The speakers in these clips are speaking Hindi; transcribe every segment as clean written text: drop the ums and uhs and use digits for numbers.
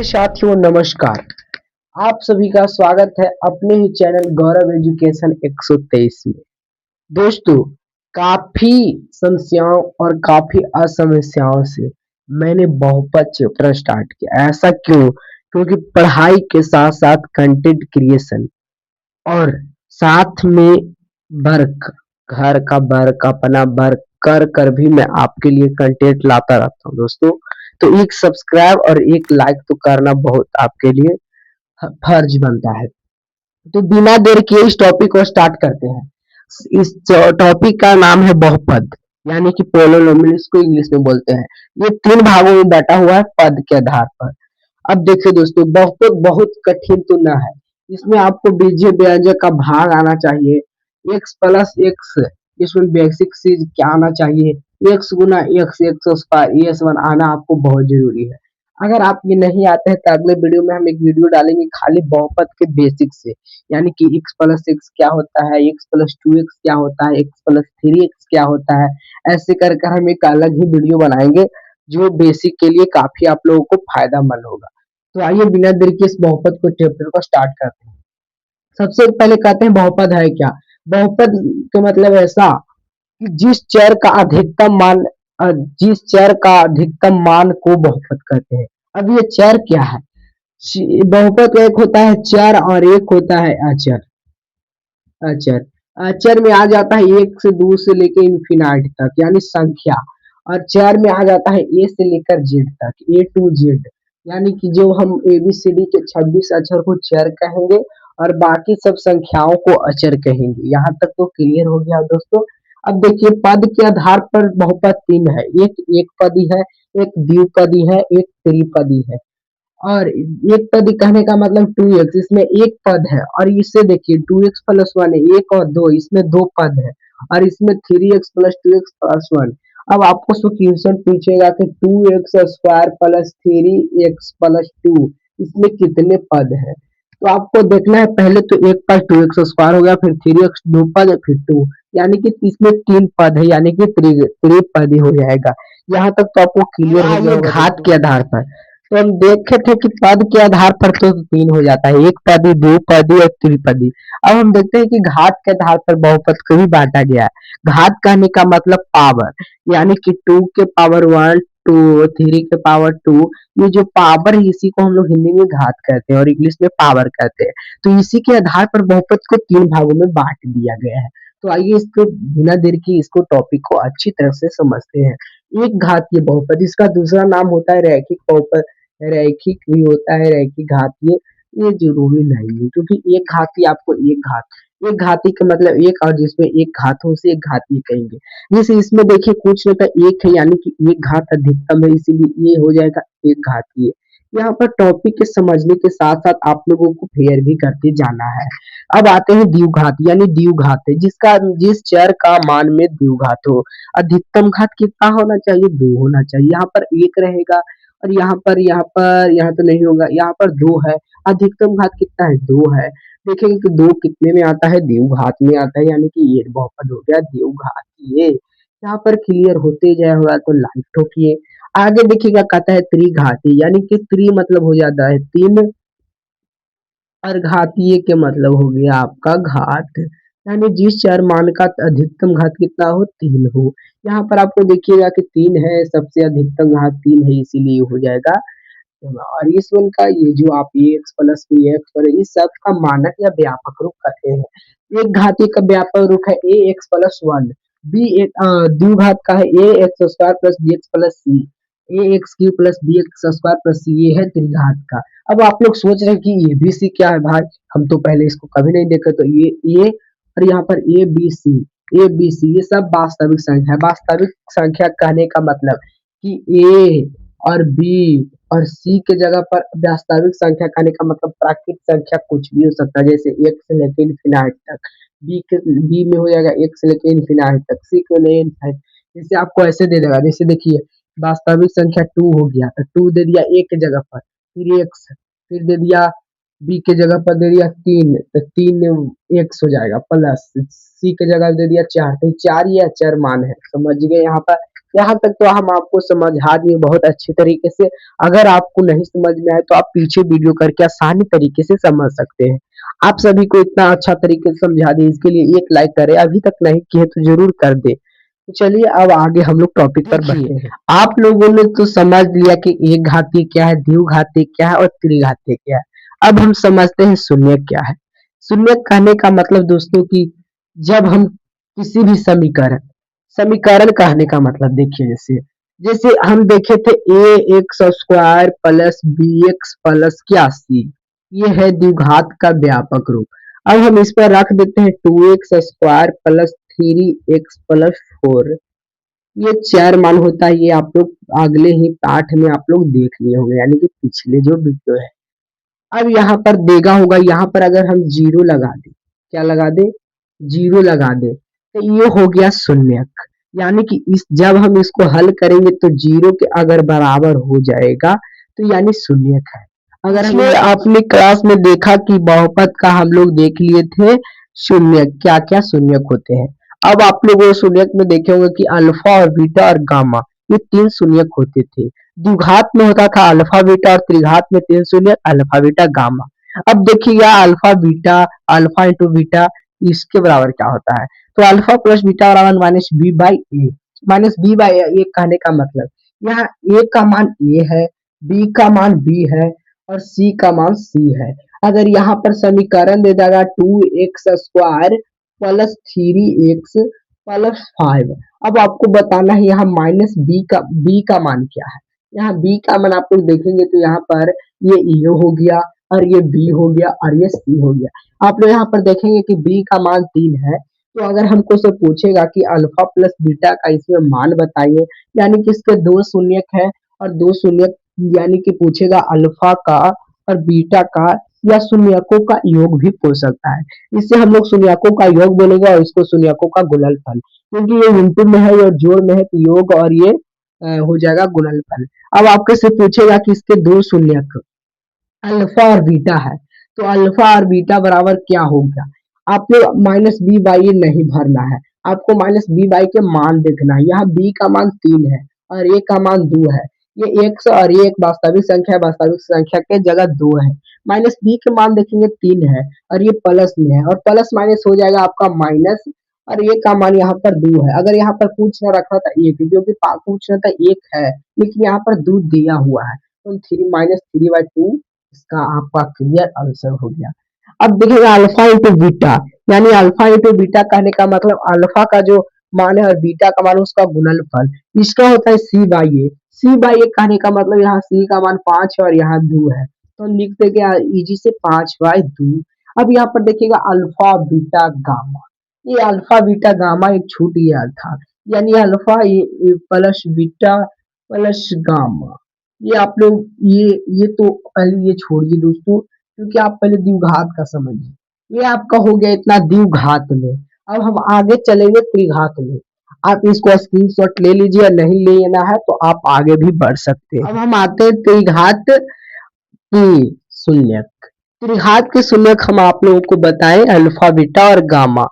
साथियों नमस्कार। आप सभी का स्वागत है अपने ही चैनल गौरव एजुकेशन 123 में। दोस्तों, काफी समस्याओं और काफी असमस्याओं से मैंने बहुपद चैप्टर स्टार्ट किया। ऐसा क्यों? क्योंकि पढ़ाई के साथ साथ कंटेंट क्रिएशन और साथ में वर्क, घर का वर्क, अपना वर्क कर कर भी मैं आपके लिए कंटेंट लाता रहता हूँ दोस्तों। तो एक सब्सक्राइब और एक लाइक तो करना बहुत आपके लिए फर्ज बनता है। तो बिना देर किए इस टॉपिक को स्टार्ट करते हैं। इस टॉपिक का नाम है बहुपद, यानी कि पोलिनोमियल, इसको इंग्लिश में बोलते हैं। ये तीन भागों में बटा हुआ है पद के आधार पर। अब देखिए दोस्तों, बहुपद बहुत कठिन तो ना है। इसमें आपको बीजीय व्यंजक का भाग आना चाहिए, एक्स प्लस एक्स, इसमें बेसिक चीज क्या आना चाहिए, एक्स गुना x, x square, S one आना आपको बहुत जरूरी है। अगर आप ये नहीं आते हैं तो अगले वीडियो में हम एक वीडियो डालेंगे खाली बहुपद के बेसिक से, यानी कि एक्स प्लस एक्स क्या होता है, एक्स प्लस टू एक्स क्या होता है, एक्स प्लस थ्री एक्स क्या होता है। ऐसे कर कर हम एक अलग ही वीडियो बनाएंगे जो बेसिक के लिए काफी आप लोगों को फायदेमंद होगा। तो आइए बिना देर के इस बहुपद को चैप्टर को स्टार्ट करते हैं। सबसे पहले कहते हैं बहुपद है क्या। बहुपद का मतलब ऐसा कि जिस चर का अधिकतम मान, जिस चर का अधिकतम मान को बहुपद कहते हैं। अब ये चर क्या है? बहुपद का एक होता है चर और एक होता है अचर। अचर अचर में आ जाता है एक से दो से लेकर इन्फिनाइट तक, यानी संख्या। और चर में आ जाता है ए से लेकर जेड तक, ए टू जेड। यानी कि जो हम एबीसीडी के 26 अक्षर को चर कहेंगे और बाकी सब संख्याओं को अचर कहेंगे। यहाँ तक तो क्लियर हो गया दोस्तों। अब देखिए, पद के आधार पर बहुपद तीन है। एक एक पदी है, एक द्विपदी है, एक त्रिपदी है। और एक पद कहने का मतलब टू एक्स, इसमें एक पद है। और इसे देखिए, टू एक्स प्लस वन, एक और दो, इसमें दो पद है। और इसमें three X plus two X plus one. अब आपको सो क्वेश्चन पूछेगा कि two x square plus three X plus two, इसमें कितने पद है। तो आपको देखना है, पहले तो एक पद टू एक्स स्क्वायर हो गया, फिर थ्री एक्स दो पद, फिर टू, यानी कि इसमें तीन पद है, यानी कि त्रिपदी हो जाएगा। यहाँ तक तो आपको क्लियर हो गया होगा घात के आधार पर। तो हम देखे थे कि पद के आधार पर तो तीन हो जाता है, एक पदी, दो पदी और त्रिपदी। अब हम देखते हैं कि घात के आधार पर बहुपद को भी बांटा गया है। घात कहने का मतलब पावर, यानी कि टू के पावर वन, टू, थ्री के पावर टू। ये जो पावर है इसी को हम लोग हिंदी में घात कहते हैं और इंग्लिश में पावर कहते हैं। तो इसी के आधार पर बहुपद को तीन भागों में बांट दिया गया है। तो आइए इसको बिना देर की इसको टॉपिक को अच्छी तरह से समझते हैं। एक घातीय बहुपद, इसका दूसरा नाम होता है रैखिक बहुपद। रैखिक भी होता है, रैखिक घातीय। ये जरूरी नहीं है, क्योंकि एक घाती आपको एक घात, एक घाती का मतलब एक, और जिसमें एक घात हो उसे एक घातीय कहेंगे। जैसे इसमें देखिए कुछ में तो एक है, यानी कि एक घात अधिकतम है, इसीलिए ये हो जाएगा एक घातीय। यहाँ पर टॉपिक के समझने के साथ साथ आप लोगों को फेयर भी करते जाना है। अब आते हैं द्विघात, यानी द्विघात है जिसका, जिस चर का मान में द्विघात हो। अधिकतम घात कितना होना चाहिए? दो होना चाहिए। यहाँ पर एक रहेगा और यहाँ तो नहीं होगा, यहाँ पर दो है। अधिकतम घात कितना है? दो है। देखेंगे कि दो कितने में आता है? द्विघात में आता है, यानी कि ये बहुपद हो गया द्विघातीय। यहाँ पर क्लियर होते जाए होगा तो लाइक ठोकिए। आगे देखिएगा, कहता है त्रिघाती, यानी कि त्रि मतलब हो जाता है तीन, और घातीय के मतलब हो गया आपका घात, यानी जिस चर मान का अधिकतम घात कितना हो? तीन हो। यहाँ पर आपको देखिएगा कि तीन है, सबसे अधिकतम घात तीन है, इसीलिए हो जाएगा। और इस वन का ये जो आप ए एक्स प्लस बी एक्स पर, इस सब का मानक या व्यापक रूप कहते हैं। एक घाती का व्यापक रूप है a x plus one. B एक द्विघात का है a x square plus b x plus c. A x cube plus b x square plus c, ये है त्रिघात का। अब आप लोग सोच रहे हैं कि ए बी सी क्या है भाई, हम तो पहले इसको कभी नहीं देखे। तो ये और यहाँ पर A B C, A B C ये सब वास्तविक संख्या है। वास्तविक संख्या कहने का मतलब कि ए और बी और सी के जगह पर वास्तविक संख्या कहने का मतलब प्राकृतिक संख्या कुछ भी हो सकता है। जैसे एक से लेकर इन्फिनाइट तक, बी में हो जाएगा एक से लेकर इन्फिनाइट तक, सी को नहीं इन्फिनाइट। जैसे आपको ऐसे दे देगा, जैसे देखिए वास्तविक संख्या टू हो गया तो टू दे दिया ए के जगह पर, फिर एक्स, फिर दे दिया बी के जगह पर दे दिया तीन, तो तीन एक्स हो जाएगा, प्लस सी के जगह दे दिया चार, तो चार ये अचर मान है, समझ गए यहाँ पर। यहाँ तक तो हम आपको समझा दिए बहुत अच्छे तरीके से। अगर आपको नहीं समझ में आए तो आप पीछे वीडियो करके आसानी तरीके से समझ सकते हैं। आप सभी को इतना अच्छा तरीके से समझा दिए, इसके लिए एक लाइक करें, अभी तक नहीं किए तो जरूर कर दे। तो चलिए अब आगे हम लोग टॉपिक पर बढ़ते हैं। आप लोगों ने तो समझ लिया कि एक घातीय क्या है, द्विघातीय क्या है और त्रिघातीय क्या है। अब हम समझते हैं शून्यक क्या है। शून्यक कहने का मतलब दोस्तों कि जब हम किसी भी समीकरण समीकरण कहने का मतलब देखिए, जैसे जैसे हम देखे थे ए x square plus b x plus क्या सी, ये है द्विघात का व्यापक रूप। अब हम इस पर रख देते हैं two x square plus three X plus four, ये चार मान होता है। ये आप लोग अगले ही पाठ में आप लोग देख लिए होंगे, यानी कि पिछले जो वीडियो है। अब यहाँ पर देगा होगा, यहाँ पर अगर हम जीरो लगा दें, क्या लगा दें, जीरो लगा दें, तो ये हो गया शून्यक। यानी कि इस जब हम इसको हल करेंगे तो जीरो के अगर बराबर हो जाएगा तो यानी शून्यक है। अगर हमने अपनी क्लास में देखा कि बहुपद का हम लोग देख लिए थे शून्यक, क्या क्या शून्यक होते हैं। अब आप लोग वो शून्यक में देखे होंगे कि अल्फा और बीटा और गामा, ये तीन शून्यक होते थे। द्विघात में होता था अल्फा बीटा और त्रिघात में तीन शून्यक अल्फा बीटा गामा। अब देखिएगा alpha beta, alpha into beta, इसके बराबर क्या होता है, तो अल्फा प्लस बीटा बराबर minus b by a. Minus b by a कहने का मतलब यहाँ ए का मान ए है, बी का मान बी है और सी का मान सी है। अगर यहाँ पर समीकरण दे देगा two x square plus three X plus five, अब आपको बताना है यहाँ माइनस बी का मान क्या है। यहाँ बी का मान आप लोग देखेंगे तो यहाँ पर ये ए हो गया और ये बी हो गया और ये सी हो गया। आप लोग यहाँ पर देखेंगे कि बी का मान तीन है, तो अगर हमको से पूछेगा कि अल्फा प्लस बीटा का इसमें मान बताइए, यानी कि इसके दो शून्यक है और दो शून्यक, यानी कि पूछेगा अल्फा का और बीटा का या शून्यकों का योग भी पूछ सकता है। इससे हम लोग शून्यकों का योग बोलेंगे और इसको शून्यकों का गुणनफल, क्योंकि ये इंटू में है और जोड़ में है तो योग और ये हो जाएगा गुणनफल। अब आपके से पूछेगा कि इसके दो शून्यक अल्फा और बीटा है, तो अल्फा और बीटा बराबर क्या हो गया। आपको माइनस बी बाई नहीं भरना है, आपको माइनस बी बाई के मान देखना है। यहाँ बी का मान तीन है और ए का मान दो है, ये एक्स और ये एक वास्तविक संख्या है, वास्तविक संख्या के जगह दो है। माइनस बी के मान देखेंगे तीन है और ये प्लस में है और प्लस माइनस हो जाएगा आपका माइनस, और ये का मान यहाँ पर दो है। अगर यहाँ पर पूछ ना रखा था एक, क्योंकि पूछना था एक है लेकिन यहाँ पर दो दिया हुआ है, तो three minus three by two इसका आपका क्लियर आंसर हो गया। अब देखिएगा अल्फा इंटू बीटा, यानी अल्फा इंटू बीटा कहने का मतलब अल्फा का जो मान है और बीटा का मान उसका गुणनफल, इसका होता है सी by A. C by a कहने का मतलब यहाँ सी का मान पांच है और यहाँ दो है, तो हम लिख देंगे इजी से पांच बाई दो। अब यहाँ पर देखिएगा अल्फा बीटा गामा, ये अल्फा बीटा गामा एक छूट गया था, यानी alpha plus beta plus gamma. ये आप लोग ये तो पहले ये छोड़िए दोस्तों, क्योंकि आप पहले द्विघात का समझिए। ये आपका हो गया इतना द्विघात में। अब हम आगे चलेंगे त्रिघात में। आप इसको स्क्रीनशॉट ले लीजिए, नहीं लेना है तो आप आगे भी बढ़ सकते हैं। अब हम आते हैं त्रिघात की शून्यक। त्रिघात के शून्यक हम आप लोगों को बताएं अल्फा बीटा और गामा।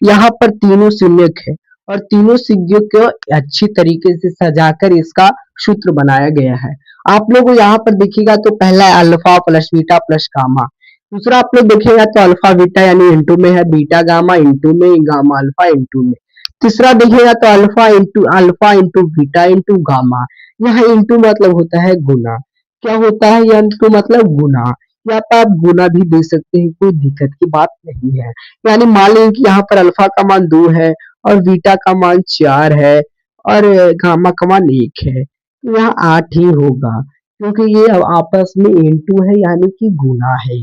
यहाँ पर तीनों शून्यक है और तीनों शून्यों को अच्छी तरीके से सजाकर इसका सूत्र बनाया गया है। आप लोग यहाँ पर देखिएगा तो पहला है alpha plus beta plus gamma. दूसरा आप लोग देखेगा तो अल्फा बीटा यानी इंटू में है, बीटा गामा इंटू में, गामा अल्फा इंटू में। तीसरा देखिएगा तो alpha into beta into gamma. यहाँ इंटू मतलब होता है गुना। क्या होता है ये इंटू मतलब गुना, या तो आप गुना भी दे सकते हैं, कोई दिक्कत की बात नहीं है। यानी मान लीजिए कि यहाँ पर अल्फा का मान दो है और बीटा का मान चार है और गामा का मान एक है, तो यहाँ आठ ही होगा, क्योंकि ये अब आपस में इंटू है यानी कि गुना है।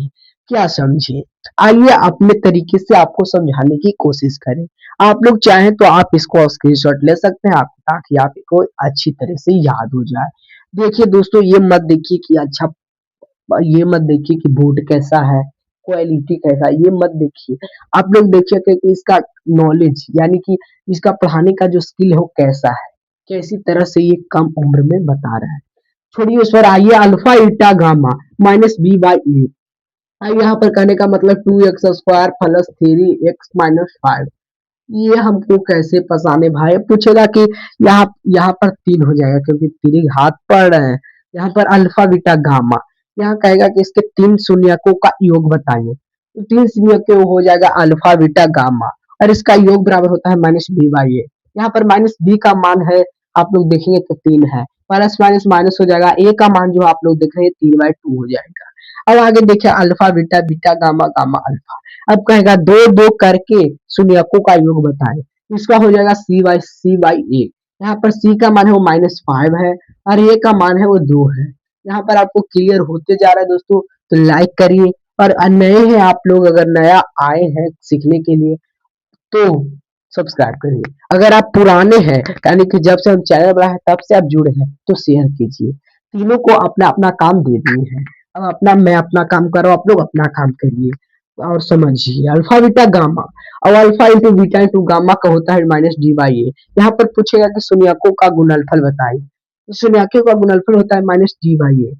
क्या समझे। आइए अपने तरीके से आपको समझाने की कोशिश करें। आप लोग चाहें तो आप इसको स्क्रीनशॉट ले सकते हैं आप, ताकि आपको अच्छी तरह से याद हो जाए। देखिए दोस्तों, ये मत देखिए कि अच्छा, ये मत देखिए कि बोर्ड कैसा है, क्वालिटी कैसा है, ये मत देखिए। आप लोग देखिए कि इसका नॉलेज यानी कि इसका पढ़ाने का जो स्किल है वो कैसा है, कैसी तरह से ये कम उम्र में बता रहा है। छोड़िए उस पर, आइए alpha eta gamma minus b by a. अब यहाँ पर कहने का मतलब two x square plus three x minus five, ये हमको कैसे फंसाने भाई, पूछेगा कि यहाँ यहाँ पर 3 हो जाएगा क्योंकि 3 हाथ पढ़ रहे हैं। यहाँ पर अल्फा बीटा गामा, यहाँ कहेगा कि इसके 3 शून्यकों का योग बताइए। तो 3 शून्यकों हो जाएगा अल्फा बीटा गामा और इसका योग बराबर होता है माइनस बी बाई ए। यहाँ पर माइनस बी का मान है, आप लोग देखेंगे तो 3 है, प्लस माइनस माइनस हो जाएगा, ए का मान जो आप लोग देख रहे हैं 3/2 हो जाएगा। अब आगे देखिए alpha beta beta gamma gamma alpha. अब कहेगा दो दो करके शून्यकों का योग बताएं, इसका हो जाएगा सी बाई ए। यहाँ पर सी का मान है वो -5 है और ए का मान है वो 2 है। यहाँ पर आपको क्लियर होते जा रहा है दोस्तों, तो लाइक करिए। और नए हैं आप लोग, अगर नया आए हैं सीखने के लिए तो सब्सक्राइब करिए। अगर आप पुराने हैं यानी कि जब से हम चैनल बनाए हैं तब से आप जुड़े हैं तो शेयर कीजिए। तीनों को अपना अपना काम दे दिए हैं, अब अपना मैं अपना काम कर रहा हूँ, आप लोग अपना काम करिए और समझिए अल्फा बीटा गामा। अब alpha into beta into gamma का होता है माइनस डी बाई ए। यहाँ पर पूछेगा कि शून्यकों का गुणनफल बताइए, तो शून्यकों का गुणनफल होता है माइनस डी बाई ए।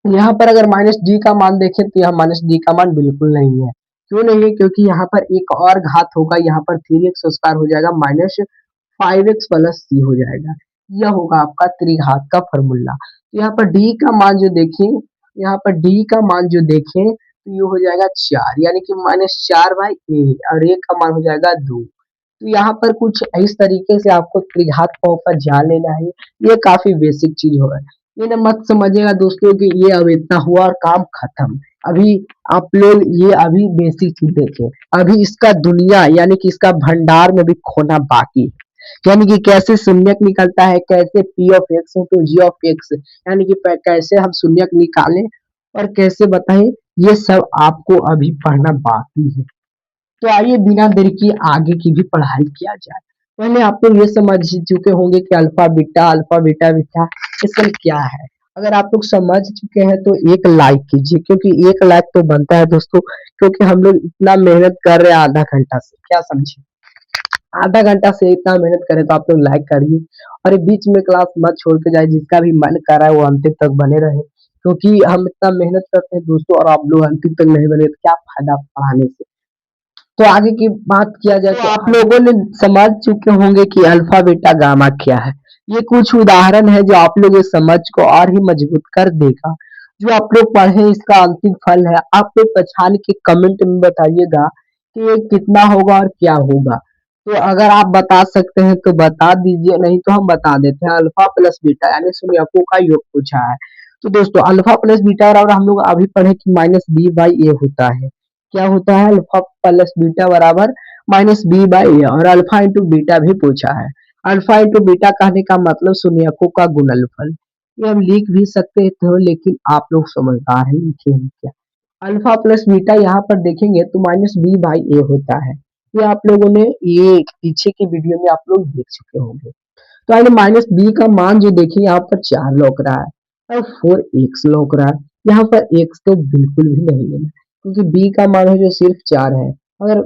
यहाँ पर अगर माइनस डी का मान देखें तो यहाँ माइनस डी का मान बिल्कुल नहीं है। क्यों नहीं है? क्योंकि यहाँ पर एक और घात होगा, यहाँ पर 3x स्क्वायर हो जाएगा माइनस 5x प्लस सी हो जाएगा। यह होगा आपका त्रिघात का फॉर्मूला। तो यहाँ पर डी का मान जो देखें, यहाँ पर डी का मान जो देखें तो ये हो जाएगा 4 यानी कि -4/a और ए का मान हो जाएगा 2। तो यहाँ पर कुछ इस तरीके से आपको त्रिघात का ऊपर जान लेना है। ये काफी बेसिक चीज होगा। ये ना मत समझिएगा दोस्तों कि ये अब इतना हुआ और काम खत्म। अभी आप लोग ये अभी बेसिक चीज देखें, अभी इसका दुनिया यानी कि इसका भंडार में भी खोना बाकी है। यानी कि कैसे शून्यक निकलता है, कैसे P of X into G of X यानी कि कैसे हम शून्यक निकालें और कैसे बताएं, ये सब आपको अभी पढ़ना बाकी है। तो आइए बिना देरी किए आगे की भी पढ़ाई किया जाए। पहले आप लोग ये समझ चुके होंगे कि अल्फा बीटा बीटा ये सब क्या है। अगर आप लोग समझ चुके हैं तो एक लाइक कीजिए, क्योंकि एक लाइक तो बनता है दोस्तों, क्योंकि हम लोग इतना मेहनत कर रहे हैं आधा घंटा से, क्या समझे, आधा घंटा से इतना मेहनत करें तो आप लोग लाइक करिए। और ये बीच में क्लास मत छोड़ के जाए, जिसका भी मन कर रहा है वो अंतिम तक बने रहे, क्योंकि हम इतना मेहनत करते हैं दोस्तों और आप लोग अंतिम तक नहीं बने तो क्या फायदा पढ़ाने से। तो आगे की बात किया जाए तो आप लोगों ने समझ चुके होंगे कि अल्फा बीटा गामा क्या है। ये कुछ उदाहरण है जो आप लोग इस समझ को और ही मजबूत कर देगा। जो आप लोग पढ़े इसका अंतिम फल है, आप लोग पहचान के कमेंट में बताइएगा कि ये कितना होगा और क्या होगा। तो अगर आप बता सकते हैं तो बता दीजिए, नहीं तो हम बता देते हैं। अल्फा प्लस बीटा यानी शून्यकों का योग पूछा है। तो दोस्तों अल्फा प्लस बीटा और हम लोग अभी पढ़े कि माइनस बी बाई ए होता है। क्या होता है? अल्फा प्लस बीटा बराबर माइनस बी बाई ए, और अल्फा इंटू बीटा भी पूछा है। अल्फा इंटू बीटा कहने का मतलब शून्यकों का गुणनफल। ये हम लिख भी सकते थे लेकिन आप लोग समझदार हैं, लिखेंगे क्या। अल्फा प्लस बीटा यहाँ पर देखेंगे तो माइनस बी बाई ए होता है। ये आप लोगों ने ये पीछे की वीडियो में आप लोग देख चुके होंगे। तो आइए माइनस बी का मान जो देखिए यहाँ पर 4 लौक रहा है और 4x लौक रहा है। यहाँ पर x तो बिल्कुल भी नहीं लेना, क्योंकि बी का मान है जो सिर्फ 4 है। अगर